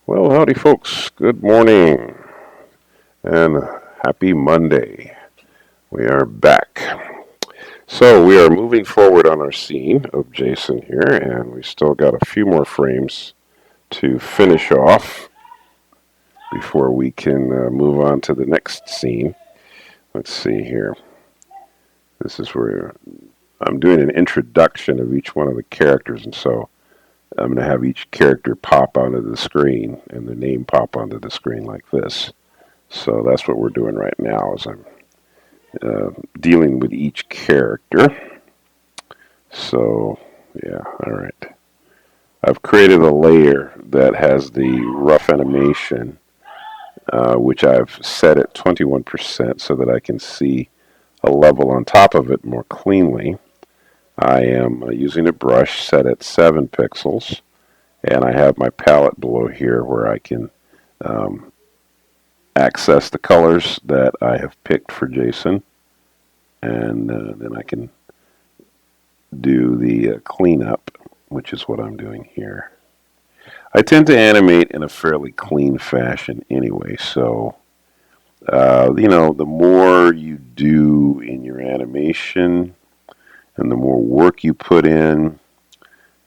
Well, howdy, folks. Good morning and happy Monday. We are back. So, we are moving forward on our scene of Jason here, and we still got a few more frames to finish off before we can move on to the next scene. Let's see here. This is where I'm doing an introduction of each one of the characters, and so I'm going to have each character pop onto the screen and the name pop onto the screen like this. So that's what we're doing right now is I'm dealing with each character. So, yeah, all right. I've created a layer that has the rough animation, which I've set at 21% so that I can see a level on top of it more cleanly. I am using a brush set at 7 pixels, and I have my palette below here where I can um, access the colors that I have picked for Jason, and then I can do the cleanup, which is what I'm doing here. I tend to animate in a fairly clean fashion anyway, so the more you do in your animation and the more work you put in,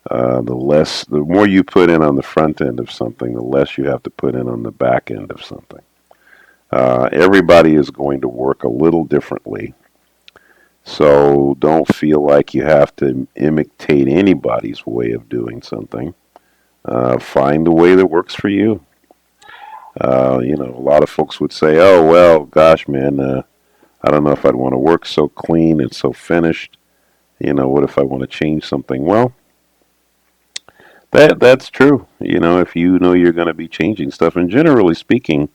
the more you put in on the front end of something, the less you have to put in on the back end of something. Everybody is going to work a little differently. So don't feel like you have to imitate anybody's way of doing something. Find a way that works for you. A lot of folks would say, "Oh well, gosh, man, I don't know if I'd want to work so clean and so finished. What if I want to change something?" Well, that's true. If you know you're going to be changing stuff, and generally speaking,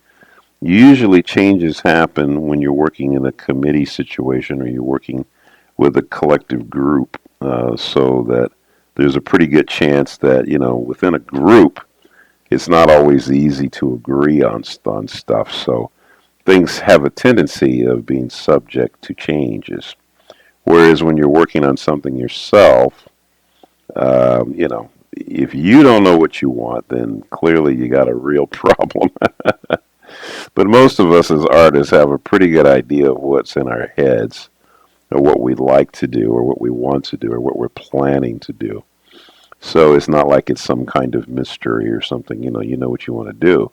usually changes happen when you're working in a committee situation or you're working with a collective group, so that there's a pretty good chance that within a group, it's not always easy to agree on stuff. So things have a tendency of being subject to changes. Whereas when you're working on something yourself, if you don't know what you want, then clearly you got a real problem. But most of us as artists have a pretty good idea of what's in our heads, or what we'd like to do, or what we want to do, or what we're planning to do. So it's not like it's some kind of mystery or something. You know what you want to do.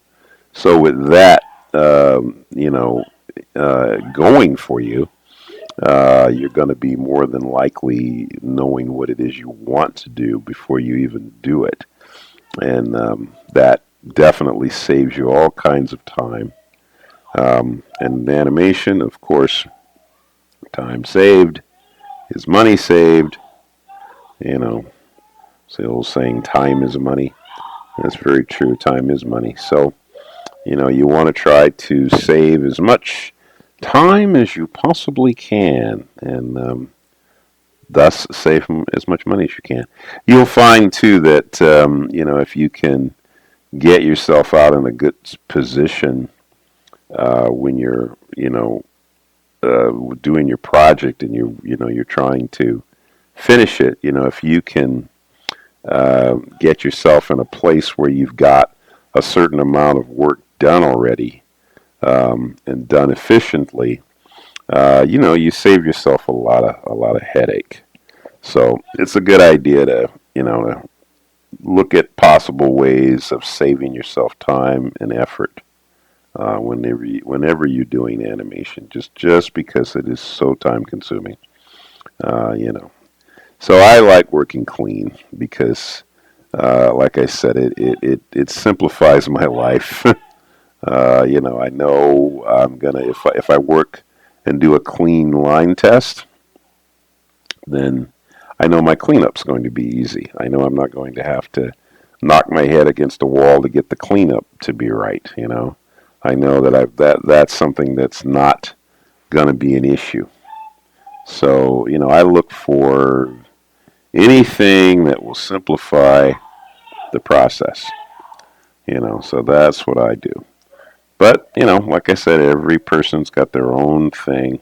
So with that, going for you, you're going to be more than likely knowing what it is you want to do before you even do it, and that definitely saves you all kinds of time. And animation, of course, time saved is money saved. You know, it's the old saying, time is money. That's very true. Time is money. So, you want to try to save as much time as you possibly can, and thus save as much money as you can. You'll find, too, that, if you can get yourself out in a good position when you're, doing your project and you're trying to finish it. If you can get yourself in a place where you've got a certain amount of work done already, and done efficiently, you save yourself a lot of headache. So it's a good idea to look at possible ways of saving yourself time and effort, whenever you're doing animation, just because it is so time consuming. Uh, you know, so I like working clean because, like I said, it simplifies my life. I know I'm gonna if I work and do a clean line test, then I know my cleanup's going to be easy. I know I'm not going to have to knock my head against a wall to get the cleanup to be right. I know that that's something that's not going to be an issue. So I look for anything that will simplify the process. So that's what I do. But like I said, every person's got their own thing.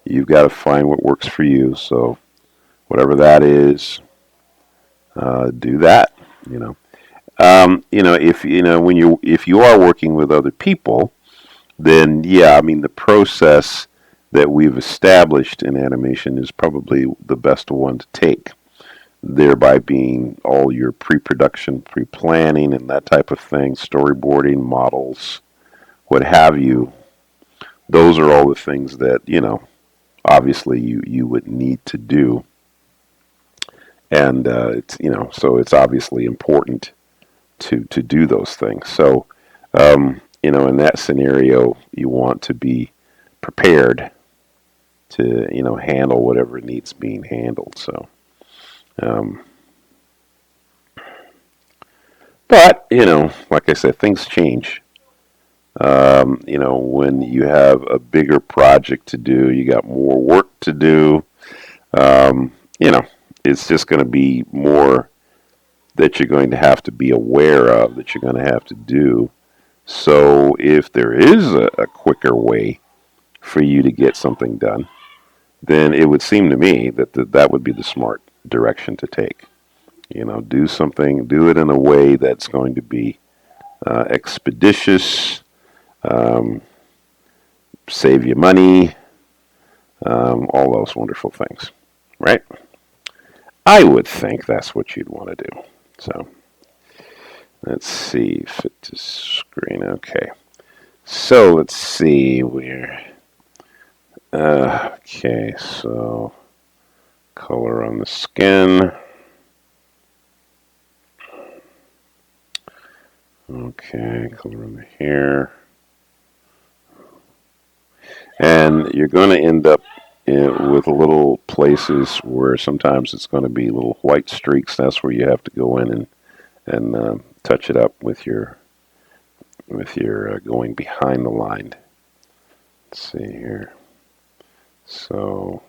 You've got to find what works for you. So whatever that is, do that. You know. If if you are working with other people, then yeah, I mean the process that we've established in animation is probably the best one to take. Thereby being all your pre-production, pre-planning, and that type of thing, storyboarding, models, what have you. Those are all the things that obviously you would need to do, and so it's obviously important to do those things. So in that scenario, you want to be prepared to handle whatever needs being handled. So, um, but like I said, things change. When you have a bigger project to do, you got more work to do. Um, you know, it's just going to be more that you're going to have to be aware of, that you're going to have to do. So if there is a quicker way for you to get something done, then it would seem to me that that would be the smart direction to take. Do something, do it in a way that's going to be expeditious, um, save you money, all those wonderful things, right? I would think that's what you'd want to do. So let's see, fit to screen. Okay, so let's see where. Okay, so color on the skin. Okay, color on the hair. And you're going to end up with little places where sometimes it's going to be little white streaks. That's where you have to go in and touch it up with your going behind the line. Let's see here. So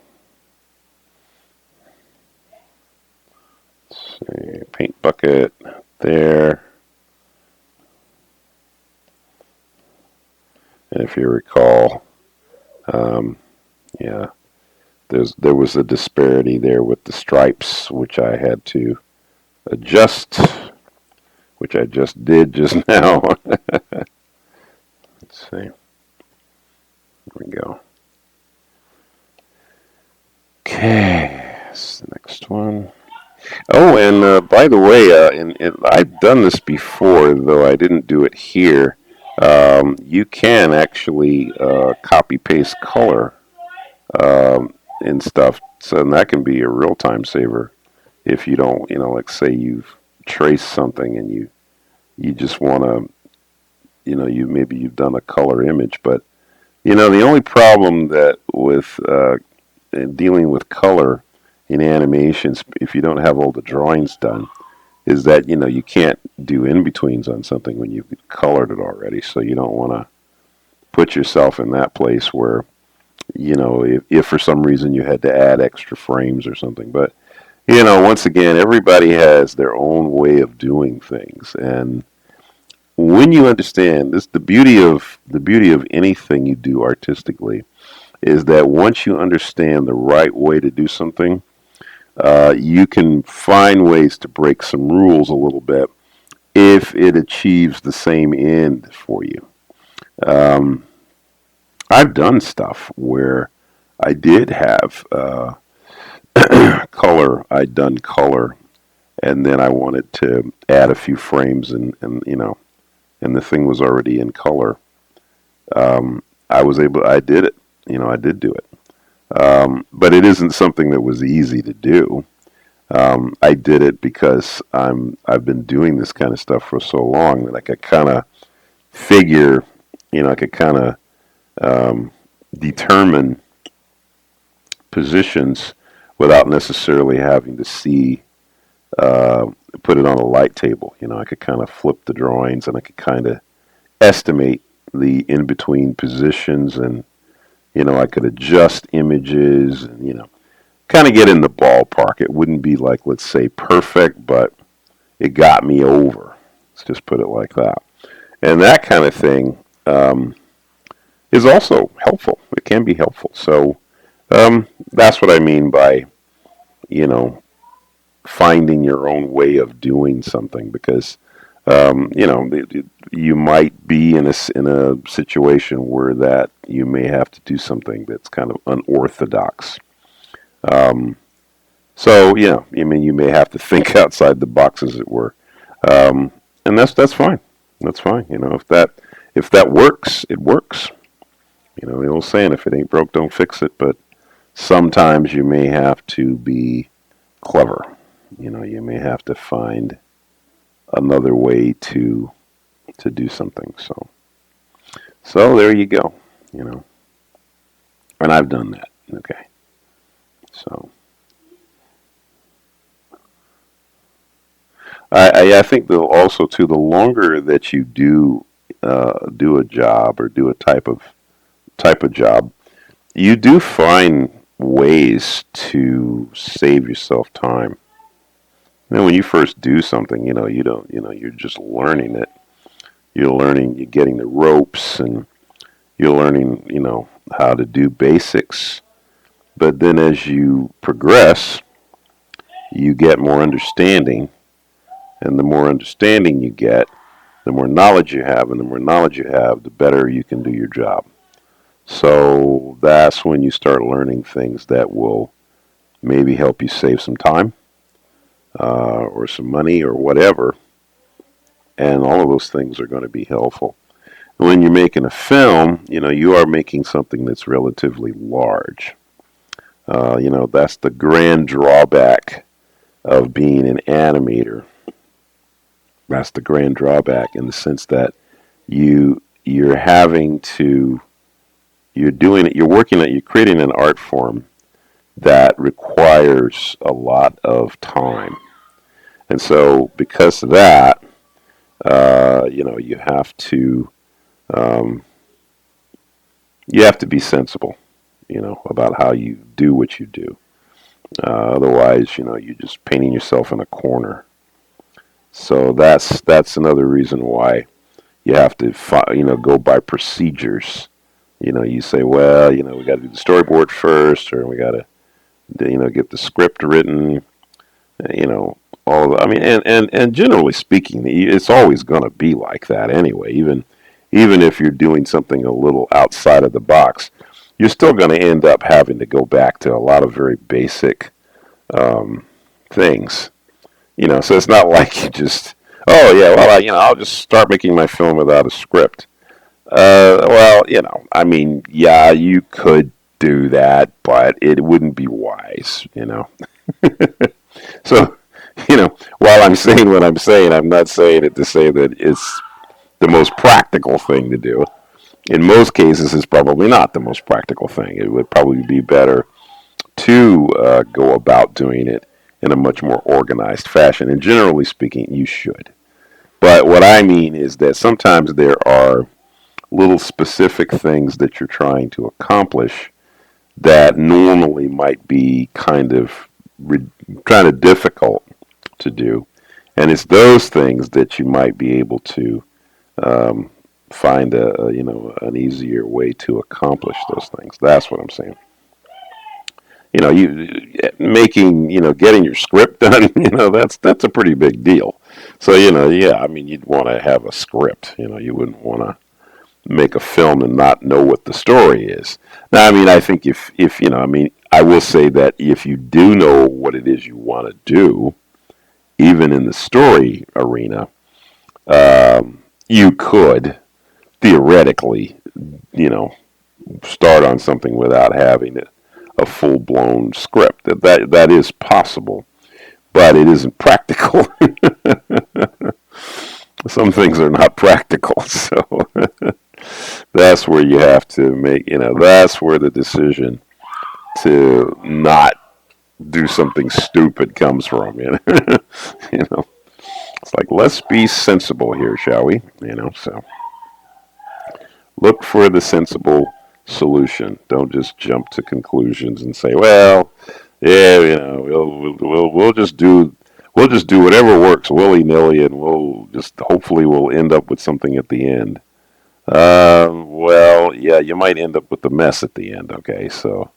let's see, paint bucket there. And if you recall, yeah, there was a disparity there with the stripes, which I had to adjust, which I just did just now. Let's see. There we go. Okay, that's the next one. Oh, and by the way, I've done this before, though I didn't do it here. You can actually copy paste color and stuff, so that can be a real time saver if you don't, like say you've traced something and you just want to, maybe you've done a color image, but the only problem that with dealing with color in animations, if you don't have all the drawings done, is that you can't do in betweens on something when you've colored it already. So you don't want to put yourself in that place where if for some reason you had to add extra frames or something. But once again, everybody has their own way of doing things, and when you understand this, the beauty of anything you do artistically is that once you understand the right way to do something, you can find ways to break some rules a little bit if it achieves the same end for you. Um, I've done stuff where I did have color. I'd done color, and then I wanted to add a few frames, and the thing was already in color. I was able. I did it. I did do it. But it isn't something that was easy to do. I did it because I've been doing this kind of stuff for so long that I could kind of figure, I could kind of determine positions without necessarily having to see, uh, put it on a light table. I could kind of flip the drawings and I could kind of estimate the in between positions, and I could adjust images and kind of get in the ballpark. It wouldn't be like, let's say, perfect, but it got me over. Let's just put it like that. And that kind of thing is also helpful. It can be helpful. So that's what I mean by, you know, finding your own way of doing something, because You might be in a situation where that you may have to do something that's kind of unorthodox. Um, so I mean, you may have to think outside the box, as it were, and that's fine. That's fine. If that works, it works. The old saying, if it ain't broke, don't fix it. But sometimes you may have to be clever. You may have to find another way to do something. So there you go. You know, and I've done that. Okay. So I think though also too, the longer that you do a job or do a type of job, you do find ways to save yourself time. When you first do something, you don't, you're just learning it. You're getting the ropes, and you're learning, how to do basics. But then as you progress, you get more understanding, and the more understanding you get, the more knowledge you have, and the more knowledge you have, the better you can do your job. So that's when you start learning things that will maybe help you save some time or some money or whatever. And all of those things are going to be helpful. When you're making a film, you are making something that's relatively large. That's the grand drawback of being an animator. That's the grand drawback in the sense that you're having to you're doing it. You're creating an art form that requires a lot of time, and so because of that, you um, you have to be sensible, about how you do what you do. Otherwise, you're just painting yourself in a corner. So that's another reason why you have to go by procedures. You say, well, we got to do the storyboard first, or we got to get the script written. You know, I mean, and generally speaking, it's always going to be like that anyway. Even if you're doing something a little outside of the box, you're still going to end up having to go back to a lot of very basic um, things. So it's not like you just, oh yeah, well, I'll just start making my film without a script. Well, I mean, yeah, you could do that, but it wouldn't be wise. So, while I'm saying what I'm saying, I'm not saying it to say that it's the most practical thing to do. In most cases, it's probably not the most practical thing. It would probably be better to go about doing it in a much more organized fashion. And generally speaking, you should. But what I mean is that sometimes there are little specific things that you're trying to accomplish that normally might be kind of difficult to do. And it's those things that you might be able to um, find an easier way to accomplish those things. That's what I'm saying. Getting your script done, that's a pretty big deal. So yeah, I mean, you'd want to have a script. You wouldn't want to make a film and not know what the story is. Now, I mean, I think if I mean, I will say that if you do know what it is you want to do, even in the story arena, you could theoretically, you know, start on something without having a full blown script. That is possible, but it isn't practical. Some things are not practical, so that's where you have to make. That's where the decision to not do something stupid comes from. You know, it's like, let's be sensible here, shall we? So look for the sensible solution. Don't just jump to conclusions and say, well, yeah, we'll just do whatever works willy nilly, and we'll end up with something at the end. Well, yeah, you might end up with the mess at the end. Okay, so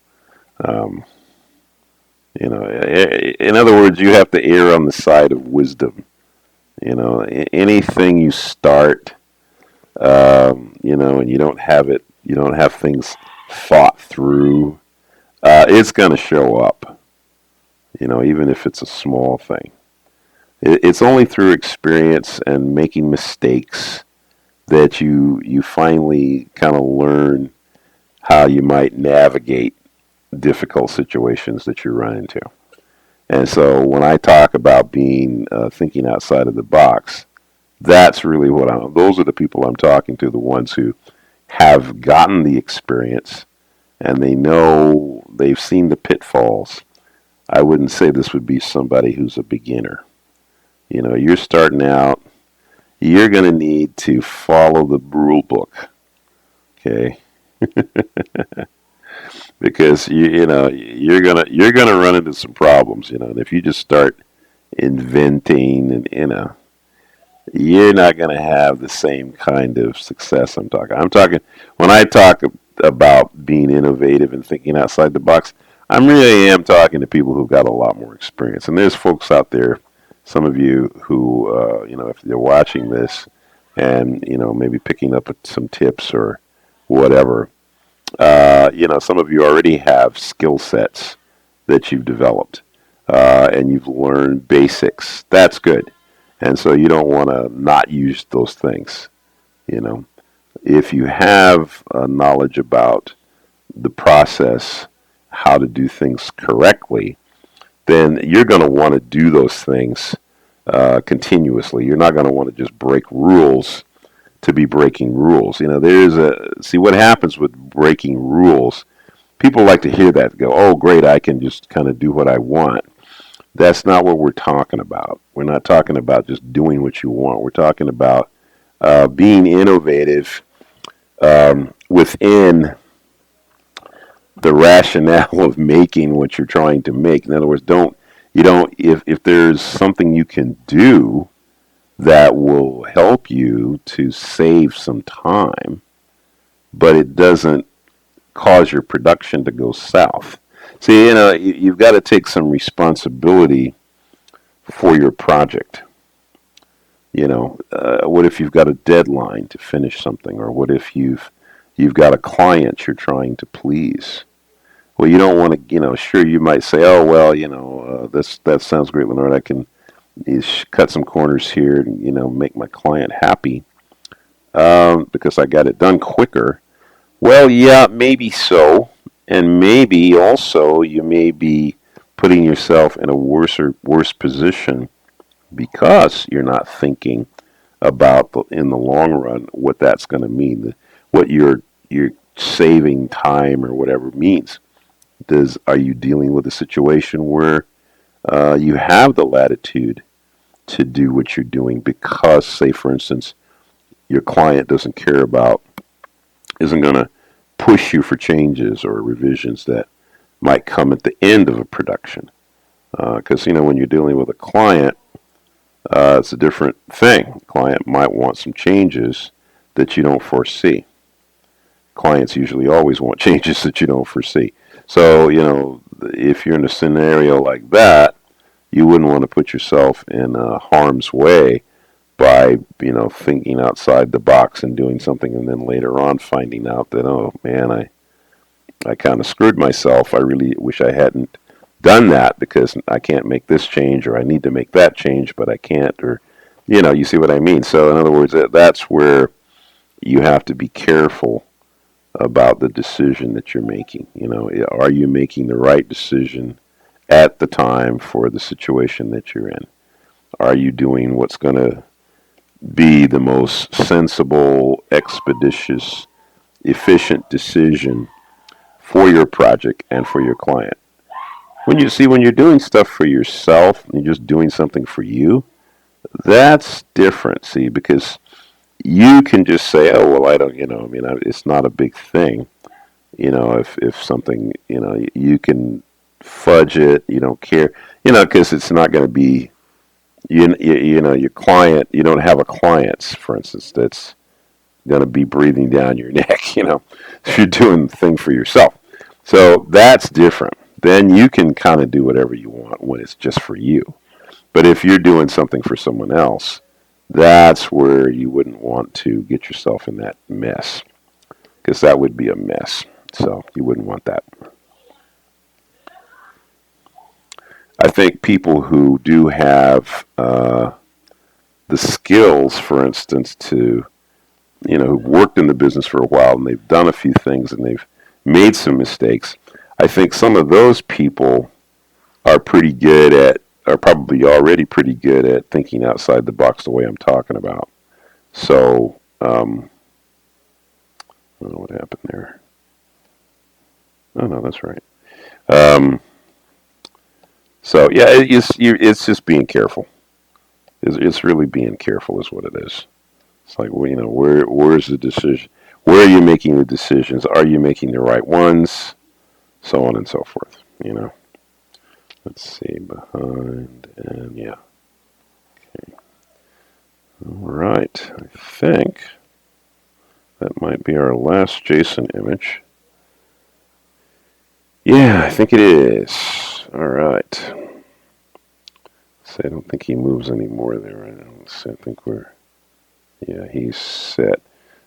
um, in other words, you have to err on the side of wisdom. Anything you start, and you don't have things thought through, it's going to show up, even if it's a small thing. It's only through experience and making mistakes that you finally kind of learn how you might navigate difficult situations that you run into. And so when I talk about being thinking outside of the box, that's really those are the people I'm talking to, the ones who have gotten the experience and they know they've seen the pitfalls. I wouldn't say this would be somebody who's a beginner. You're starting out, you're going to need to follow the rule book, okay? Because you're gonna run into some problems, and if you just start inventing and you're not going to have the same kind of success I'm talking when I talk about being innovative and thinking outside the box. I really am talking to people who've got a lot more experience, and there's folks out there, some of you who if they're watching this and maybe picking up some tips or whatever. Some of you already have skill sets that you've developed, and you've learned basics. That's good. And so you don't want to not use those things. You know, if you have knowledge about the process, how to do things correctly, then you're going to want to do those things continuously. You're not going to want to just break rules to be breaking rules. See what happens with breaking rules. People like to hear that, go, oh, great, I can just kind of do what I want. That's not what we're talking about. We're not talking about just doing what you want. We're talking about being innovative within the rationale of making what you're trying to make. In other words, if there's something you can do that will help you to save some time, but it doesn't cause your production to go south. See, you've got to take some responsibility for your project. What if you've got a deadline to finish something, or what if you've got a client you're trying to please? Well, you don't want to, sure, you might say, oh, well, that sounds great, Leonard. I can cut some corners here and, make my client happy because I got it done quicker. Well, yeah, maybe so. And maybe also you may be putting yourself in a worse position because you're not thinking about in the long run what that's going to mean, what you're saving time or whatever means. Are you dealing with a situation where you have the latitude to do what you're doing because, say, for instance, your client isn't going to push you for changes or revisions that might come at the end of a production? Because, when you're dealing with a client, it's a different thing. Client might want some changes that you don't foresee. Clients usually always want changes that you don't foresee. So, if you're in a scenario like that, you wouldn't want to put yourself in harm's way by, thinking outside the box and doing something and then later on finding out that, oh, man, I kind of screwed myself. I really wish I hadn't done that because I can't make this change, or I need to make that change, but I can't, or, you see what I mean? So, in other words, that's where you have to be careful about the decision that you're making. Are you making the right decision at the time for the situation that you're in? Are you doing what's going to be the most sensible, expeditious, efficient decision for your project and for your client? When you're doing stuff for yourself, and you're just doing something for you, that's different, see, because you can just say, oh, well, I don't, it's not a big thing. If something, you can fudge it, you don't care, because it's not going to be, your client, you don't have a client, for instance, that's going to be breathing down your neck, if you're doing the thing for yourself. So that's different. Then you can kind of do whatever you want when it's just for you. But if you're doing something for someone else, that's where you wouldn't want to get yourself in that mess, because that would be a mess. So you wouldn't want that. I think people who do have the skills, for instance, to, who've worked in the business for a while and they've done a few things and they've made some mistakes, I think some of those people are probably already pretty good at thinking outside the box the way I'm talking about. So, I don't know what happened there. Oh, no, that's right. So, yeah, it's just being careful. It's really being careful is what it is. It's like, well, where's the decision? Where are you making the decisions? Are you making the right ones? So on and so forth, Let's see, behind, and yeah. Okay. All right, I think that might be our last JSON image. Yeah, I think it is. All right. So I don't think he moves anymore there. I think he's set.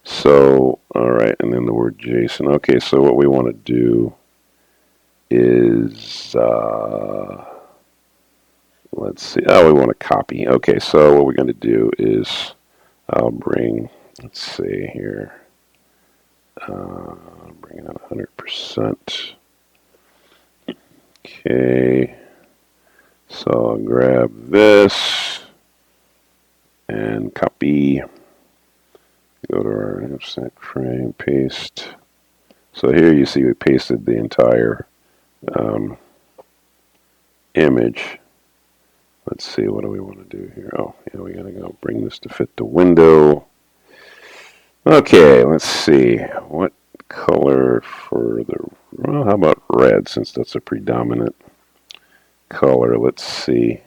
So, all right, and then the word JSON. Okay, so what we want to do is, let's see. Oh, we want to copy. Okay, so what we're going to do is I'll bring, let's see here, bring it on 100%. Okay, so I'll grab this and copy. Go to our offset frame, paste. So here you see we pasted the entire image. Let's see, what do we want to do here? Oh, yeah, we got to go bring this to fit the window. Okay, let's see. What color for the, well, how about red, since that's a predominant color? Let's see.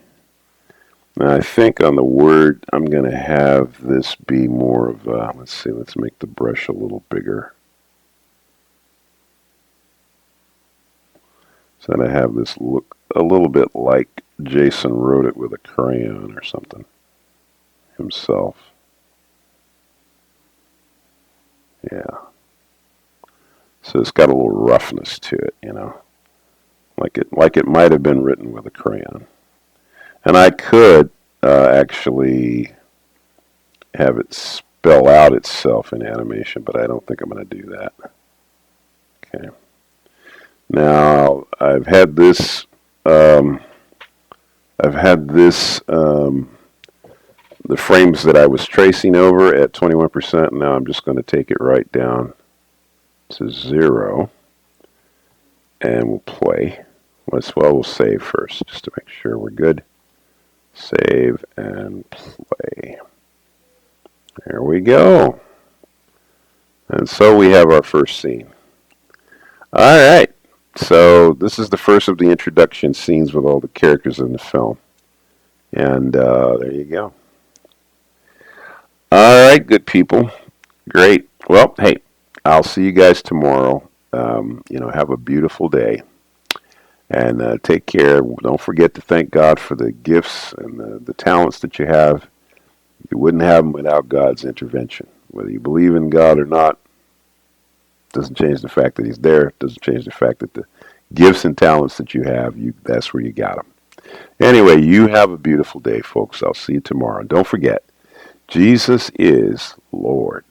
Now, I think on the word, I'm going to have this be more of a, let's see, let's make the brush a little bigger. So then I have this look a little bit like Jason wrote it with a crayon or something himself. Yeah. So it's got a little roughness to it, like it might have been written with a crayon. And I could actually have it spell out itself in animation, but I don't think I'm going to do that. Okay. Now I've had this. The frames that I was tracing over at 21%. Now I'm just going to take it right down to 0, and we'll play. We'll save first, just to make sure we're good. Save and play. There we go. And so we have our first scene. All right. So this is the first of the introduction scenes with all the characters in the film. And there you go. All right, good people. Great. Well, hey, I'll see you guys tomorrow. Have a beautiful day. And take care. Don't forget to thank God for the gifts and the talents that you have. You wouldn't have them without God's intervention. Whether you believe in God or not, doesn't change the fact that He's there. Doesn't change the fact that the gifts and talents that you have, that's where you got them. Anyway, you have a beautiful day, folks. I'll see you tomorrow. And don't forget, Jesus is Lord.